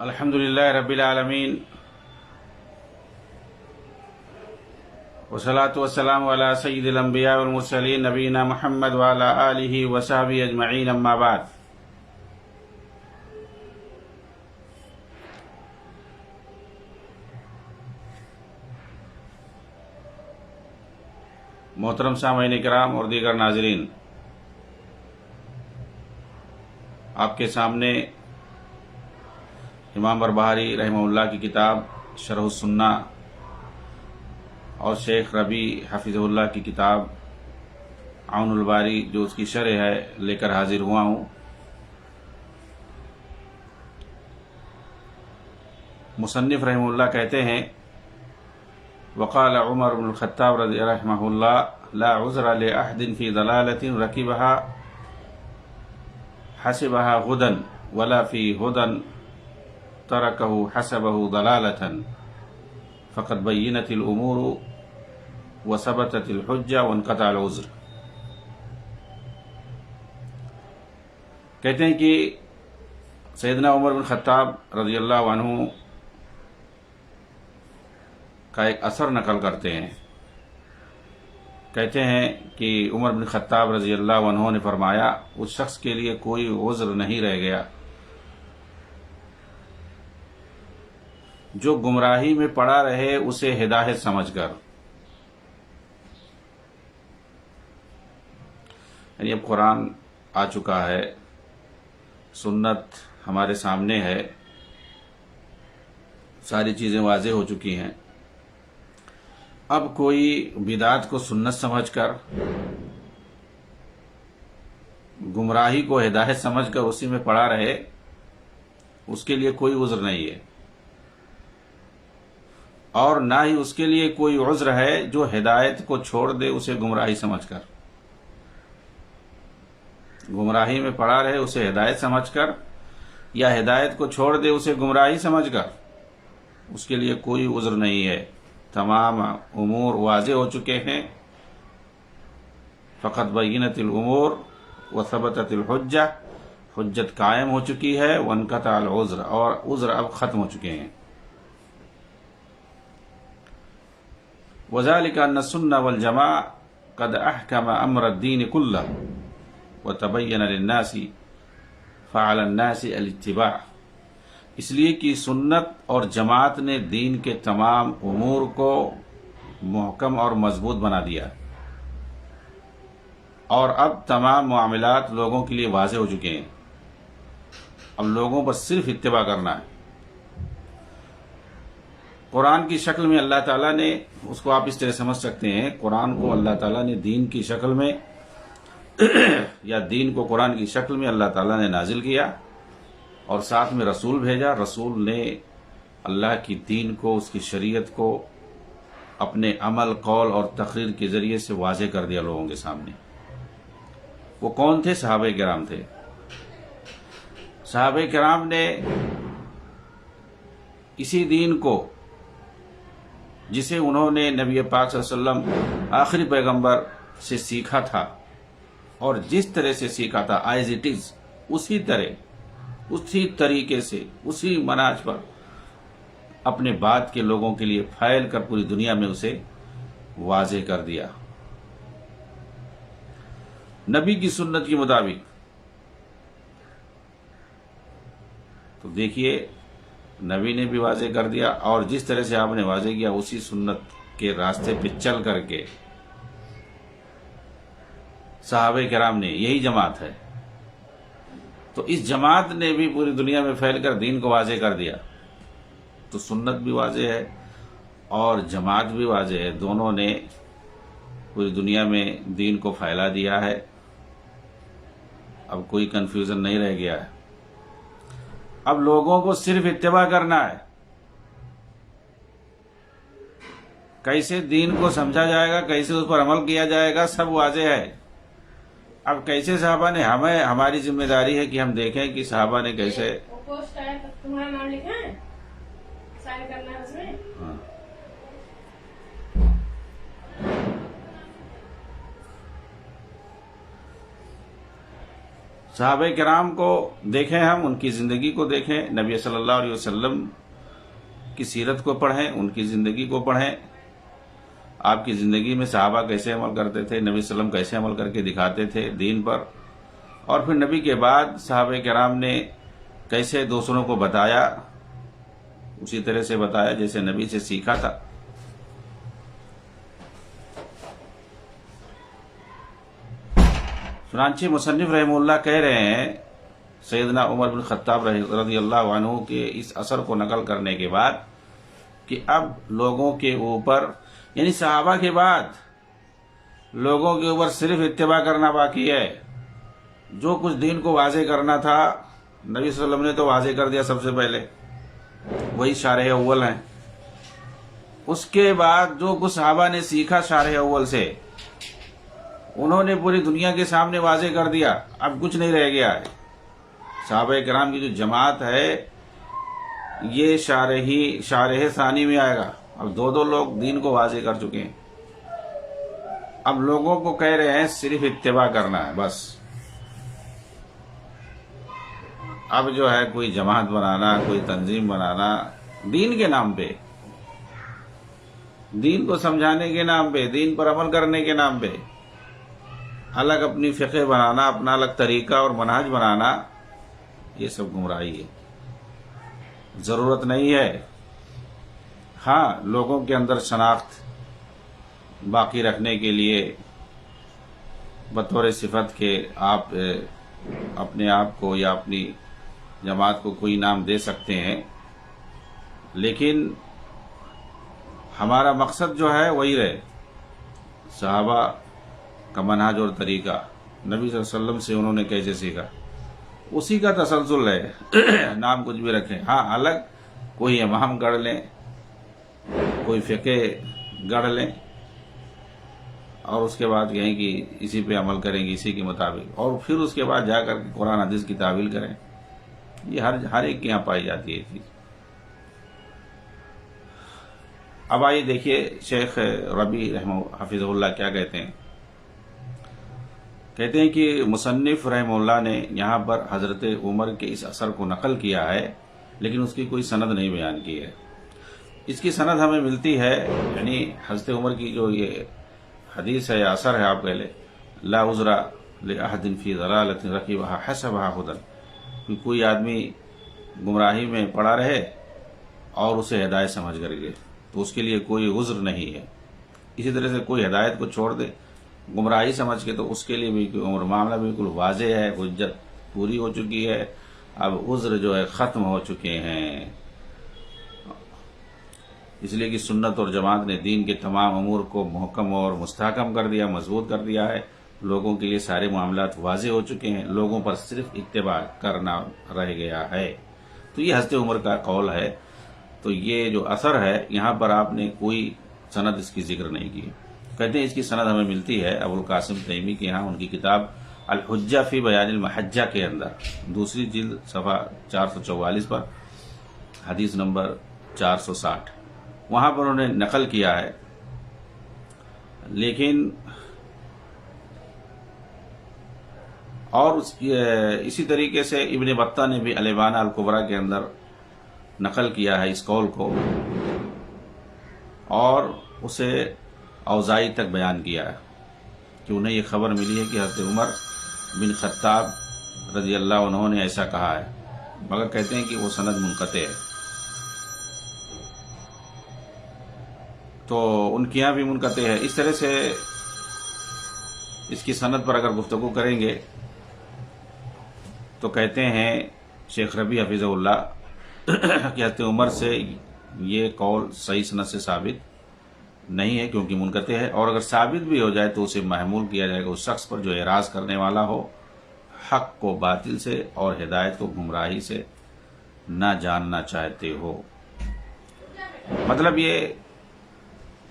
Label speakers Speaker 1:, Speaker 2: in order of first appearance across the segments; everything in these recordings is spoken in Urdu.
Speaker 1: الحمدللہ رب العالمین والصلاة والسلام علی سید الانبیاء والمرسلین نبینا محمد وعلی آلہ وصحبہ اجمعین، اما بعد۔ محترم سامعین کرام اور دیگر ناظرین، آپ کے سامنے امام بربہاری رحمہ اللہ کی کتاب شرح السنہ اور شیخ ربیع حفظہ اللہ کی کتاب عون الباری جو اس کی شرح ہے لے کر حاضر ہوا ہوں۔ مصنف رحمہ اللہ کہتے ہیں، وقال عمر بن الخطاب رضی رحمہ اللہ لا عذر لأحد في ضلالة ركبها حسبها هدى ولا في هدى تركه حسبه ضلالة فقد بينت الأمور وثبتت الحجة وانقطع العذر۔ کہتے ہیں کہ سیدنا عمر بن خطاب رضی اللہ عنہ کا ایک اثر نقل کرتے ہیں۔ کہتے ہیں کہ عمر بن خطاب رضی اللہ عنہ نے فرمایا، اس شخص کے لیے کوئی عذر نہیں رہ گیا جو گمراہی میں پڑا رہے اسے ہدایت سمجھ کر۔ یعنی اب قرآن آ چکا ہے، سنت ہمارے سامنے ہے، ساری چیزیں واضح ہو چکی ہیں۔ اب کوئی بدعت کو سنت سمجھ کر، گمراہی کو ہدایت سمجھ کر اسی میں پڑا رہے، اس کے لیے کوئی عذر نہیں ہے، اور نہ ہی اس کے لیے کوئی عذر ہے جو ہدایت کو چھوڑ دے اسے گمراہی سمجھ کر۔ گمراہی میں پڑا رہے اسے ہدایت سمجھ کر، یا ہدایت کو چھوڑ دے اسے گمراہی سمجھ کر، اس کے لیے کوئی عذر نہیں ہے۔ تمام امور واضح ہو چکے ہیں۔ فقط بینت الامور وثبتت الحجہ، حجت قائم ہو چکی ہے، وانقطع العذر، اور عذر اب ختم ہو چکے ہیں۔ وذلك ان السنة والجماعة قد احكم امر الدين كله وتبين للناس فعلى الناس الاتباع، اس لیے کہ سنت اور جماعت نے دین کے تمام امور کو محکم اور مضبوط بنا دیا، اور اب تمام معاملات لوگوں کے لیے واضح ہو چکے ہیں۔ اب لوگوں پر صرف اتباع کرنا ہے۔ قرآن کی شکل میں اللہ تعالیٰ نے، اس کو آپ اس طرح سمجھ سکتے ہیں، قرآن کو اللہ تعالیٰ نے دین کی شکل میں یا دین کو قرآن کی شکل میں اللہ تعالیٰ نے نازل کیا، اور ساتھ میں رسول بھیجا۔ رسول نے اللہ کی دین کو، اس کی شریعت کو اپنے عمل، قول اور تقریر کے ذریعے سے واضح کر دیا لوگوں کے سامنے۔ وہ کون تھے؟ صحابہ کرام تھے۔ صحابہ کرام نے اسی دین کو، جسے انہوں نے نبی پاک صلی اللہ علیہ وسلم آخری پیغمبر سے سیکھا تھا، اور جس طرح سے سیکھا تھا ایز اٹ از، اسی طرح، اسی طریقے سے، اسی منہج پر اپنے بات کے لوگوں کے لیے پھیل کر پوری دنیا میں اسے واضح کر دیا، نبی کی سنت کے مطابق۔ تو دیکھیے، نبی نے بھی واضح کر دیا، اور جس طرح سے آپ نے واضح کیا اسی سنت کے راستے پہ چل کر کے صحابہ کرام نے، یہی جماعت ہے، تو اس جماعت نے بھی پوری دنیا میں پھیل کر دین کو واضح کر دیا۔ تو سنت بھی واضح ہے اور جماعت بھی واضح ہے، دونوں نے پوری دنیا میں دین کو پھیلا دیا ہے۔ اب کوئی کنفیوژن نہیں رہ گیا ہے۔ اب لوگوں کو صرف اتباع کرنا ہے۔ کیسے دین کو سمجھا جائے گا، کیسے اس پر عمل کیا جائے گا، سب واضح ہے۔ اب کیسے صحابہ نے، ہماری ذمہ داری ہے کہ ہم دیکھیں کہ صحابہ نے کیسے۔
Speaker 2: تمہارا نام لکھا ہے، سائن کرنا ہے اس میں۔
Speaker 1: صحابہ کرام کو دیکھیں، ہم ان کی زندگی کو دیکھیں، نبی صلی اللہ علیہ وسلم کی سیرت کو پڑھیں، ان کی زندگی کو پڑھیں، آپ کی زندگی میں صحابہ کیسے عمل کرتے تھے، نبی صلی اللہ علیہ وسلم کیسے عمل کر کے دکھاتے تھے دین پر، اور پھر نبی کے بعد صحابہ کرام نے کیسے دوسروں کو بتایا، اسی طرح سے بتایا جیسے نبی سے سیکھا تھا۔ چنانچہ مصنف رحمہ اللہ کہہ رہے ہیں سیدنا عمر بن خطاب رضی اللہ عنہ کے اس اثر کو نقل کرنے کے بعد کہ اب لوگوں کے اوپر، یعنی صحابہ کے بعد لوگوں کے اوپر صرف اتباع کرنا باقی ہے۔ جو کچھ دین کو واضح کرنا تھا نبی صلی اللہ علیہ وسلم نے تو واضح کر دیا سب سے پہلے، وہی شارح اول ہیں۔ اس کے بعد جو کچھ صحابہ نے سیکھا شارح اول سے، انہوں نے پوری دنیا کے سامنے واضح کر دیا، اب کچھ نہیں رہ گیا ہے۔ صحابہ کرام کی جو جماعت ہے یہ شارح ثانی میں آئے گا، اب دو لوگ دین کو واضح کر چکے ہیں، اب لوگوں کو کہہ رہے ہیں صرف اتباع کرنا ہے بس۔ اب جو ہے کوئی جماعت بنانا، کوئی تنظیم بنانا دین کے نام پہ، دین کو سمجھانے کے نام پہ، دین پر عمل کرنے کے نام پہ الگ اپنی فقہ بنانا، اپنا الگ طریقہ اور منہج بنانا، یہ سب گمراہی ہے، ضرورت نہیں ہے۔ ہاں، لوگوں کے اندر شناخت باقی رکھنے کے لیے بطور صفت کے آپ اپنے آپ کو یا اپنی جماعت کو کوئی نام دے سکتے ہیں، لیکن ہمارا مقصد جو ہے وہی رہے، صحابہ کا منہج اور طریقہ، نبی صلی اللہ علیہ وسلم سے انہوں نے کیسے سیکھا، اسی کا تسلسل ہے۔ نام کچھ بھی رکھیں، ہاں الگ کوئی امام گڑھ لیں، کوئی فقہ گڑھ لیں، اور اس کے بعد کہیں کہ اسی پہ عمل کریں گے اسی کے مطابق، اور پھر اس کے بعد جا کر کے قرآن حدیث کی تعویل کریں۔ یہ ہر ایک کے یہاں پائی جاتی ہے یہ چیز۔ اب آئیے دیکھیے شیخ ربیع رحمہ حفظہ اللہ کیا کہتے ہیں۔ کہتے ہیں کہ مصنف رحمہ اللہ نے یہاں پر حضرت عمر کے اس اثر کو نقل کیا ہے، لیکن اس کی کوئی سند نہیں بیان کی ہے۔ اس کی سند ہمیں ملتی ہے، یعنی حضرت عمر کی جو یہ حدیث ہے یا اثر ہے، آپ کہہ لیں لا عذر لأحد فی ضلالۃ رکبھا حسبھا ھدی، کہ کوئی آدمی گمراہی میں پڑا رہے اور اسے ہدایت سمجھ کر گئے تو اس کے لیے کوئی عذر نہیں ہے۔ اسی طرح سے کوئی ہدایت کو چھوڑ دے گمراہی سمجھ کے تو اس کے لیے بھی عمر معاملہ بالکل واضح ہے، حجت پوری ہو چکی ہے، اب عذر جو ہے ختم ہو چکے ہیں۔ اس لیے کہ سنت اور جماعت نے دین کے تمام امور کو محکم اور مستحکم کر دیا، مضبوط کر دیا ہے، لوگوں کے لیے سارے معاملات واضح ہو چکے ہیں، لوگوں پر صرف اتباع کرنا رہ گیا ہے۔ تو یہ حضرت عمر کا قول ہے۔ تو یہ جو اثر ہے یہاں پر آپ نے کوئی سند اس کی ذکر نہیں کی۔ کہتے ہیں اس کی سند ہمیں ملتی ہے ابو القاسم تیمی کے ہاں، ان کی کتاب الحجہ فی بیان المحجہ کے اندر، دوسری جلد صفحہ 444 پر، حدیث نمبر 460، وہاں پر انہوں نے نقل کیا ہے۔ لیکن اور اسی طریقے سے ابن بطہ نے بھی الابانہ الکبریٰ کے اندر نقل کیا ہے اس قول کو، اور اسے اوزاعی تک بیان کیا ہے کہ انہیں یہ خبر ملی ہے کہ حضرت عمر بن خطاب رضی اللہ عنہ نے ایسا کہا ہے، مگر کہتے ہیں کہ وہ سند منقطع ہے۔ تو ان کے یہاں بھی منقطع ہے۔ اس طرح سے اس کی سند پر اگر گفتگو کریں گے تو کہتے ہیں شیخ ربیع حفظہ اللہ کہ حضرت عمر سے یہ قول صحیح سند سے ثابت نہیں ہے کیونکہ منقطع ہے، اور اگر ثابت بھی ہو جائے تو اسے محمول کیا جائے گا اس شخص پر جو اعراض کرنے والا ہو، حق کو باطل سے اور ہدایت کو گمراہی سے نہ جاننا چاہتے ہو۔ مطلب یہ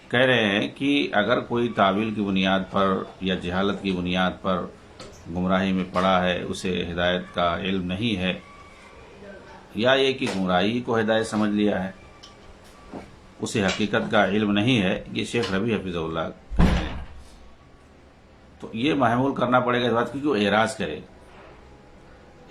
Speaker 1: کہہ رہے ہیں کہ اگر کوئی تعویل کی بنیاد پر یا جہالت کی بنیاد پر گمراہی میں پڑا ہے، اسے ہدایت کا علم نہیں ہے، یا یہ کہ گمراہی کو ہدایت سمجھ لیا ہے، اسے حقیقت کا علم نہیں ہے، یہ شیخ ربیع حفظہ اللہ کہہ رہے ہیں، تو یہ محمول کرنا پڑے گا اس بات کی کہ وہ اعراض کرے،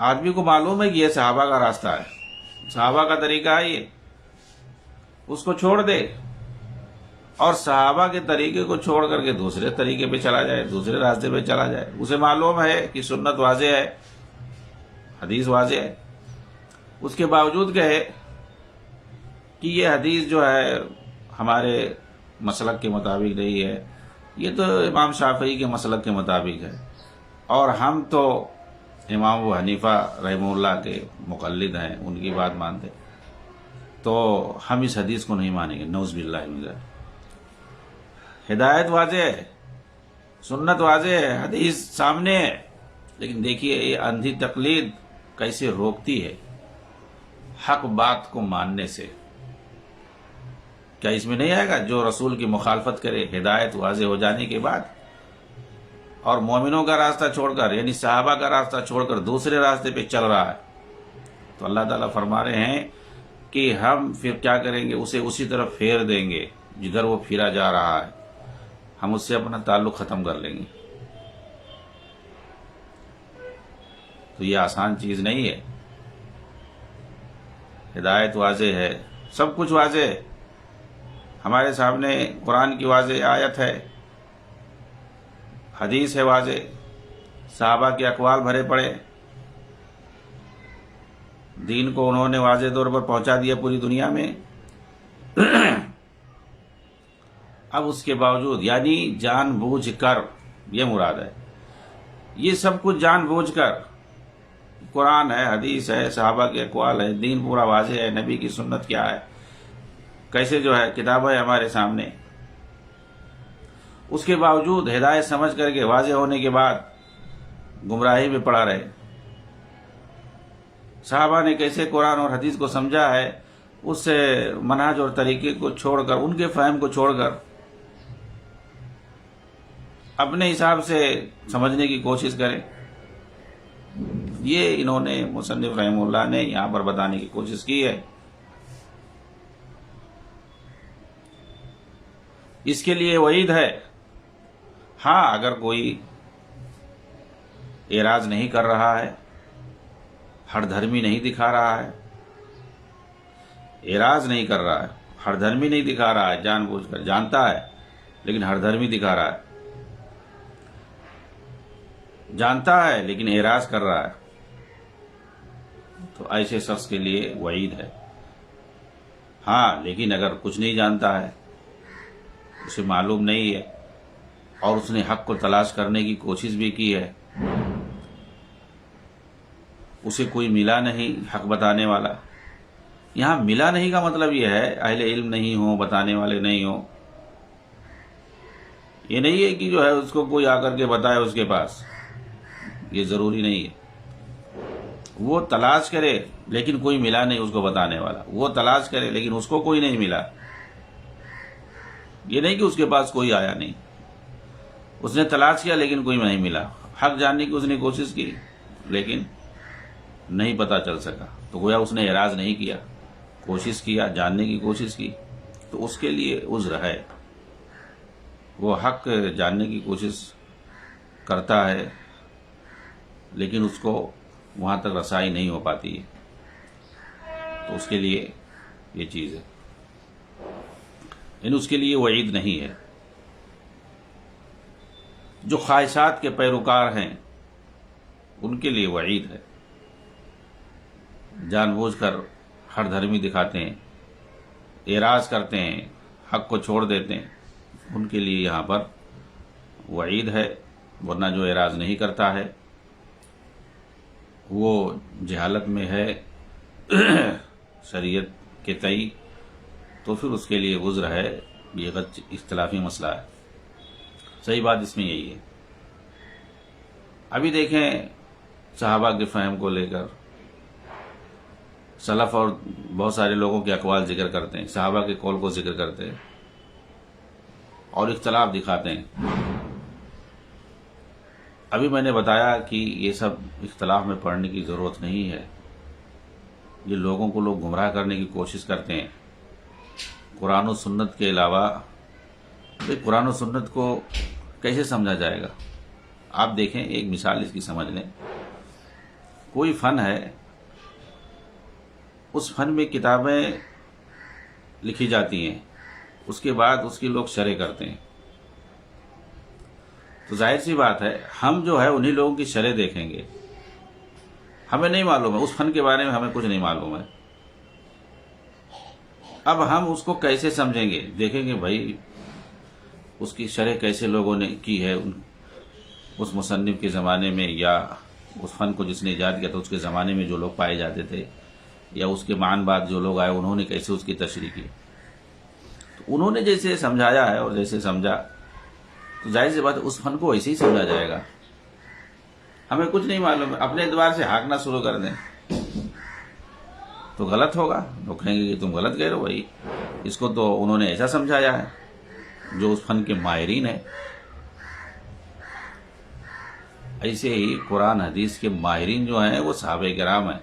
Speaker 1: آدمی کو معلوم ہے کہ یہ صحابہ کا راستہ ہے، صحابہ کا طریقہ ہے، یہ اس کو چھوڑ دے اور صحابہ کے طریقے کو چھوڑ کر کے دوسرے طریقے پہ چلا جائے، دوسرے راستے پہ چلا جائے. اسے معلوم ہے کہ سنت واضح ہے، حدیث واضح ہے، اس کے باوجود کہے کہ یہ حدیث جو ہے ہمارے مسلک کے مطابق نہیں ہے، یہ تو امام شافعی کے مسلک کے مطابق ہے، اور ہم تو امام ابو حنیفہ رحمہ اللہ کے مقلد ہیں، ان کی بات مانتے، تو ہم اس حدیث کو نہیں مانیں گے. نعوذ باللہ من ذلک. ہدایت واضح ہے، سنت واضح ہے، حدیث سامنے ہے، لیکن دیکھیے یہ اندھی تقلید کیسے روکتی ہے حق بات کو ماننے سے. کیا اس میں نہیں آئے گا جو رسول کی مخالفت کرے ہدایت واضح ہو جانے کے بعد اور مومنوں کا راستہ چھوڑ کر یعنی صحابہ کا راستہ چھوڑ کر دوسرے راستے پہ چل رہا ہے، تو اللہ تعالیٰ فرما رہے ہیں کہ ہم پھر کیا کریں گے، اسے اسی طرف پھیر دیں گے جدھر وہ پھرا جا رہا ہے، ہم اس سے اپنا تعلق ختم کر لیں گے. تو یہ آسان چیز نہیں ہے. ہدایت واضح ہے، سب کچھ واضح ہے، ہمارے سامنے قرآن کی واضح آیت ہے، حدیث ہے واضح، صحابہ کے اقوال بھرے پڑے، دین کو انہوں نے واضح طور پر پہنچا دیا پوری دنیا میں. اب اس کے باوجود یعنی جان بوجھ کر، یہ مراد ہے، یہ سب کچھ جان بوجھ کر، قرآن ہے، حدیث ہے، صحابہ کے اقوال ہے، دین پورا واضح ہے، نبی کی سنت کیا ہے، کیسے جو ہے کتاب ہے ہمارے سامنے، اس کے باوجود ہدایت سمجھ کر کے واضح ہونے کے بعد گمراہی میں پڑا رہے. صحابہ نے کیسے قرآن اور حدیث کو سمجھا ہے، اس سے منہج اور طریقے کو چھوڑ کر، ان کے فہم کو چھوڑ کر اپنے حساب سے سمجھنے کی کوشش کریں. یہ انہوں نے مصنف رحمہ اللہ نے یہاں پر بتانے کی کوشش کی ہے. اس کے لیے وعید ہے. ہاں اگر کوئی اعراض نہیں کر رہا ہے، ہر دھرمی نہیں دکھا رہا ہے، اعراض نہیں کر رہا ہے، ہر دھرمی نہیں دکھا رہا ہے، جان بوجھ کر جانتا ہے لیکن ہر دھرمی دکھا رہا ہے، جانتا ہے لیکن اعراض کر رہا ہے، تو ایسے شخص کے لیے وعید ہے. ہاں لیکن اگر کچھ نہیں جانتا ہے، اسے معلوم نہیں ہے اور اس نے حق کو تلاش کرنے کی کوشش بھی کی ہے، اسے کوئی ملا نہیں حق بتانے والا. یہاں ملا نہیں کا مطلب یہ ہے اہل علم نہیں ہوں، بتانے والے نہیں ہوں. یہ نہیں ہے کہ جو ہے اس کو کوئی آ کر کے بتائے اس کے پاس، یہ ضروری نہیں ہے. وہ تلاش کرے لیکن کوئی ملا نہیں اس کو بتانے والا، وہ تلاش کرے لیکن اس کو کوئی نہیں ملا. یہ نہیں کہ اس کے پاس کوئی آیا نہیں، اس نے تلاش کیا لیکن کوئی نہیں ملا. حق جاننے کی اس نے کوشش کی لیکن نہیں پتہ چل سکا، تو گویا اس نے اعراض نہیں کیا، کوشش کیا، جاننے کی کوشش کی، تو اس کے لیے عذر ہے. وہ حق جاننے کی کوشش کرتا ہے لیکن اس کو وہاں تک رسائی نہیں ہو پاتی ہے، تو اس کے لیے یہ چیز ہے. یعنی اس کے لیے وعید نہیں ہے. جو خواہشات کے پیروکار ہیں ان کے لیے وعید ہے. جان بوجھ کر ہر دھرمی دکھاتے ہیں، اعراض کرتے ہیں، حق کو چھوڑ دیتے ہیں، ان کے لیے یہاں پر وعید ہے. ورنہ جو اعراض نہیں کرتا ہے وہ جہالت میں ہے شریعت کے تئیں، تو پھر اس کے لیے عذر ہے. یہ غلط اختلافی مسئلہ ہے. صحیح بات اس میں یہی ہے. ابھی دیکھیں صحابہ کے فہم کو لے کر سلف اور بہت سارے لوگوں کے اقوال ذکر کرتے ہیں، صحابہ کے قول کو ذکر کرتے ہیں اور اختلاف دکھاتے ہیں. ابھی میں نے بتایا کہ یہ سب اختلاف میں پڑھنے کی ضرورت نہیں ہے. یہ لوگوں کو لوگ گمراہ کرنے کی کوشش کرتے ہیں. قرآن و سنت کے علاوہ قرآن و سنت کو کیسے سمجھا جائے گا؟ آپ دیکھیں، ایک مثال اس کی سمجھ لیں. کوئی فن ہے، اس فن میں کتابیں لکھی جاتی ہیں، اس کے بعد اس کی لوگ شرح کرتے ہیں، تو ظاہر سی بات ہے ہم جو ہے انہی لوگوں کی شرح دیکھیں گے. ہمیں نہیں معلوم ہے، اس فن کے بارے میں ہمیں کچھ نہیں معلوم ہے. اب ہم اس کو کیسے سمجھیں گے؟ دیکھیں گے بھائی اس کی شرح کیسے لوگوں نے کی ہے اس مصنف کے زمانے میں، یا اس فن کو جس نے ایجاد کیا تھا اس کے زمانے میں جو لوگ پائے جاتے تھے، یا اس کے معان بعد جو لوگ آئے انہوں نے کیسے اس کی تشریح کی. تو انہوں نے جیسے سمجھایا ہے اور جیسے سمجھا، تو ظاہر سی بات ہے اس فن کو ویسے ہی سمجھا جائے گا. ہمیں کچھ نہیں معلوم ہے، اپنے اعتبار سے ہانکنا شروع کر دیں تو غلط ہوگا. لوگ کہیں گے کہ تم غلط کہہ رہے ہو، بھائی اس کو تو انہوں نے ایسا سمجھایا ہے جو اس فن کے ماہرین ہیں. ایسے ہی قرآن حدیث کے ماہرین جو ہیں وہ صحابہ کرام ہیں.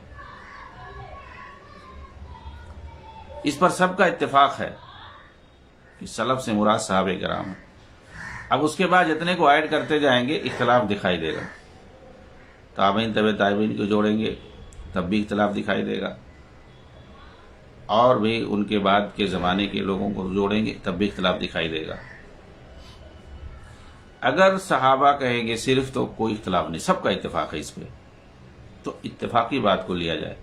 Speaker 1: اس پر سب کا اتفاق ہے کہ سلف سے مراد صحابہ کرام ہیں. اب اس کے بعد جتنے کو ایڈ کرتے جائیں گے اختلاف دکھائی دے گا. تابعین طبع تابعین کو جوڑیں گے تب بھی اختلاف دکھائی دے گا، اور بھی ان کے بعد کے زمانے کے لوگوں کو جوڑیں گے تب بھی اختلاف دکھائی دے گا. اگر صحابہ کہیں گے صرف تو کوئی اختلاف نہیں، سب کا اتفاق ہے اس پہ، تو اتفاقی بات کو لیا جائے.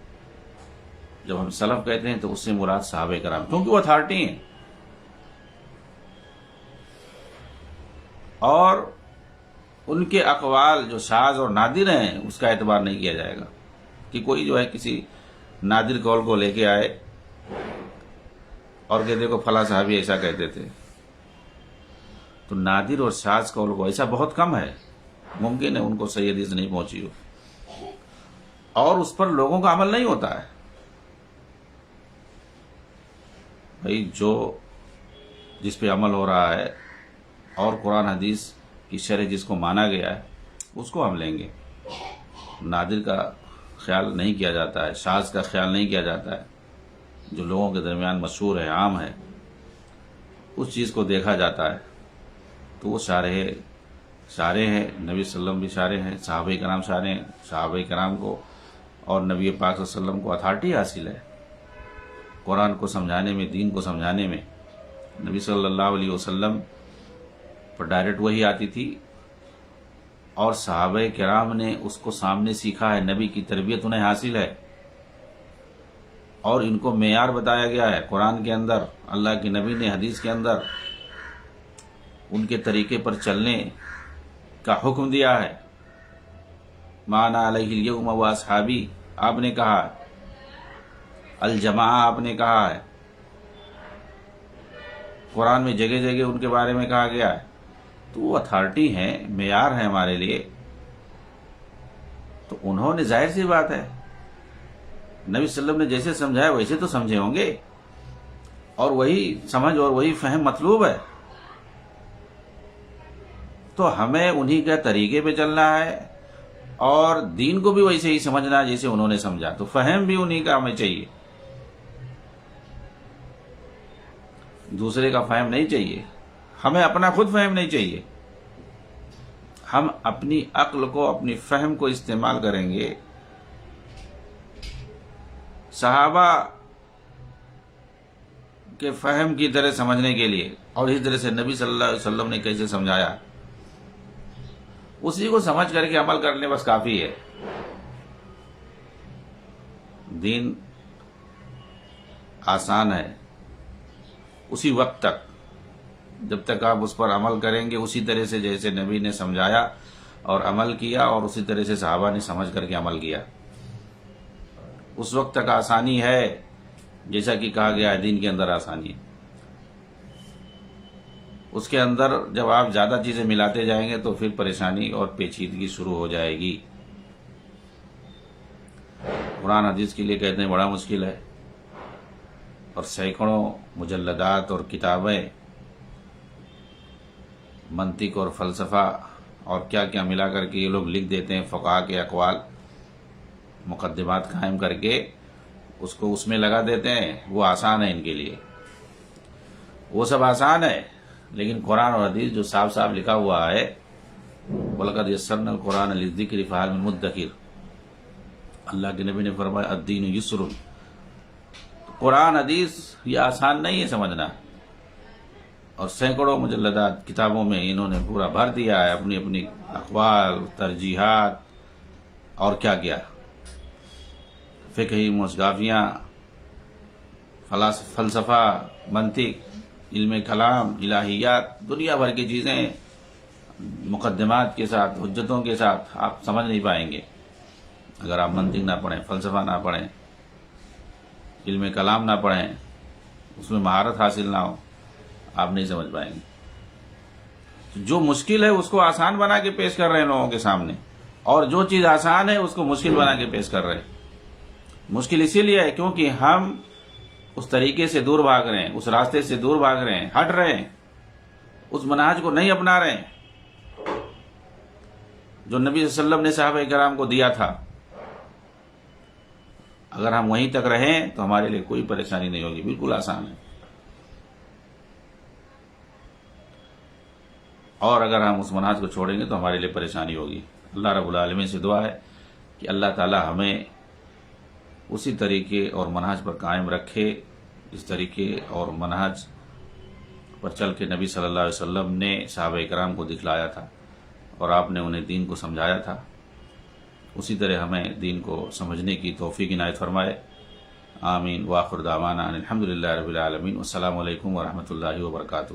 Speaker 1: جب ہم سلف کہتے ہیں تو اس سے مراد صحابہ کرام، کیونکہ وہ اتھارٹی ہیں، اور ان کے اقوال جو شاذ اور نادر ہیں اس کا اعتبار نہیں کیا جائے گا کہ کوئی جو ہے کسی نادر قول کو لے کے آئے اور کہ دیکھو فلاں صحابی ایسا کہتے تھے. تو نادر اور شاذ قول کو ایسا بہت کم ہے، ممکن ہے ان کو صحیح حدیث نہیں پہنچی ہو، اور اس پر لوگوں کا عمل نہیں ہوتا ہے. بھائی جو جس پہ عمل ہو رہا ہے اور قرآن حدیث کی شرح جس کو مانا گیا ہے اس کو ہم لیں گے. نادر کا خیال نہیں کیا جاتا ہے، شاذ کا خیال نہیں کیا جاتا ہے. جو لوگوں کے درمیان مشہور ہے، عام ہے، اس چیز کو دیکھا جاتا ہے. تو وہ شارح ہیں، نبی صلی اللہ علیہ وسلم بھی شارح ہیں، صحابہ کرام شارح ہیں. صحابہ کرام کو اور نبی پاک صلی اللہ علیہ وسلم کو اتھارٹی حاصل ہے قرآن کو سمجھانے میں، دین کو سمجھانے میں. نبی صلی اللہ علیہ وسلم پر ڈائریکٹ وہی آتی تھی، اور صحابہ کرام نے اس کو سامنے سیکھا ہے. نبی کی تربیت انہیں حاصل ہے، اور ان کو معیار بتایا گیا ہے قرآن کے اندر، اللہ کے نبی نے حدیث کے اندر ان کے طریقے پر چلنے کا حکم دیا ہے. ما انا علیہ الیوم واصحابی آپ نے کہا ہے، الجماعہ آپ نے کہا ہے. قرآن میں جگہ جگہ ان کے بارے میں کہا گیا ہے. تو وہ اتھارٹی ہیں، معیار ہیں ہمارے لیے. تو انہوں نے ظاہر سی بات ہے نبی صلی اللہ علیہ وسلم نے جیسے سمجھایا ویسے تو سمجھے ہوں گے، اور وہی سمجھ اور وہی فہم مطلوب ہے. تو ہمیں انہی کے طریقے پہ چلنا ہے، اور دین کو بھی ویسے ہی سمجھنا ہے جیسے انہوں نے سمجھا. تو فہم بھی انہی کا ہمیں چاہیے، دوسرے کا فہم نہیں چاہیے. ہمیں اپنا خود فہم نہیں چاہیے. ہم اپنی عقل کو، اپنی فہم کو استعمال کریں گے. صحابہ کے فہم کی طرح سمجھنے کے لیے، اور اسی طرح سے نبی صلی اللہ علیہ وسلم نے کیسے سمجھایا اسی کو سمجھ کر کے عمل کرنے بس کافی ہے. دین آسان ہے اسی وقت تک جب تک آپ اس پر عمل کریں گے اسی طرح سے جیسے نبی نے سمجھایا اور عمل کیا، اور اسی طرح سے صحابہ نے سمجھ کر کے عمل کیا. اس وقت تک آسانی ہے جیسا کہ کہا گیا ہے دین کے اندر آسانی ہے. اس کے اندر جب آپ زیادہ چیزیں ملاتے جائیں گے تو پھر پریشانی اور پیچیدگی شروع ہو جائے گی. قرآن حدیث کے لیے کہتے ہیں بڑا مشکل ہے، اور سینکڑوں مجلدات اور کتابیں، منطق اور فلسفہ اور کیا کیا ملا کر کے یہ لوگ لکھ دیتے ہیں. فقہا کے اقوال، مقدمات قائم کر کے اس کو اس میں لگا دیتے ہیں. وہ آسان ہے ان کے لیے، وہ سب آسان ہے. لیکن قرآن اور حدیث جو صاف صاف لکھا ہوا ہے، وَلَقَدْ يَسَّرْنَا الْقُرْآنَ لِلذِّكْرِ فَهَلْ مِن مُدَّكِرٍ، اللہ کے نبی نے فرمایا الدین یسر، قرآن حدیث یہ آسان نہیں ہے سمجھنا، اور سینکڑوں مجلدات کتابوں میں انہوں نے پورا بھر دیا ہے اپنی اپنی اقوال، ترجیحات، اور کیا کیا، فقہی مصغافیاں، فلسفہ، منطق، علم کلام، الہیات، دنیا بھر کی چیزیں مقدمات کے ساتھ، حجتوں کے ساتھ آپ سمجھ نہیں پائیں گے اگر آپ منطق نہ پڑھیں، فلسفہ نہ پڑھیں، علم کلام نہ پڑھیں، اس میں مہارت حاصل نہ ہو، آپ نہیں سمجھ پائیں گے۔ جو مشکل ہے اس کو آسان بنا کے پیش کر رہے ہیں لوگوں کے سامنے، اور جو چیز آسان ہے اس کو مشکل بنا کے پیش کر رہے ہیں۔ مشکل اسی لیے ہے کیونکہ ہم اس طریقے سے دور بھاگ رہے ہیں، اس راستے سے دور بھاگ رہے ہیں، ہٹ رہے ہیں، اس منہج کو نہیں اپنا رہے ہیں جو نبی صلی اللہ علیہ وسلم نے صحابہ کرام کو دیا تھا۔ اگر ہم وہیں تک رہیں تو ہمارے لیے کوئی پریشانی نہیں ہوگی، بالکل آسان ہے، اور اگر ہم اس منہج کو چھوڑیں گے تو ہمارے لیے پریشانی ہوگی۔ اللہ رب العالمین سے دعا ہے کہ اللہ تعالی ہمیں اسی طریقے اور منہج پر قائم رکھے، اس طریقے اور منہج پر چل کے نبی صلی اللہ علیہ وسلم نے صحابہ کرام کو دکھلایا تھا اور آپ نے انہیں دین کو سمجھایا تھا، اسی طرح ہمیں دین کو سمجھنے کی توفیق عنایت فرمائے۔ آمین۔ وآخر دعوانا ان الحمدللہ رب العالمین۔ والسلام علیکم ورحمۃ اللہ وبرکاتہ۔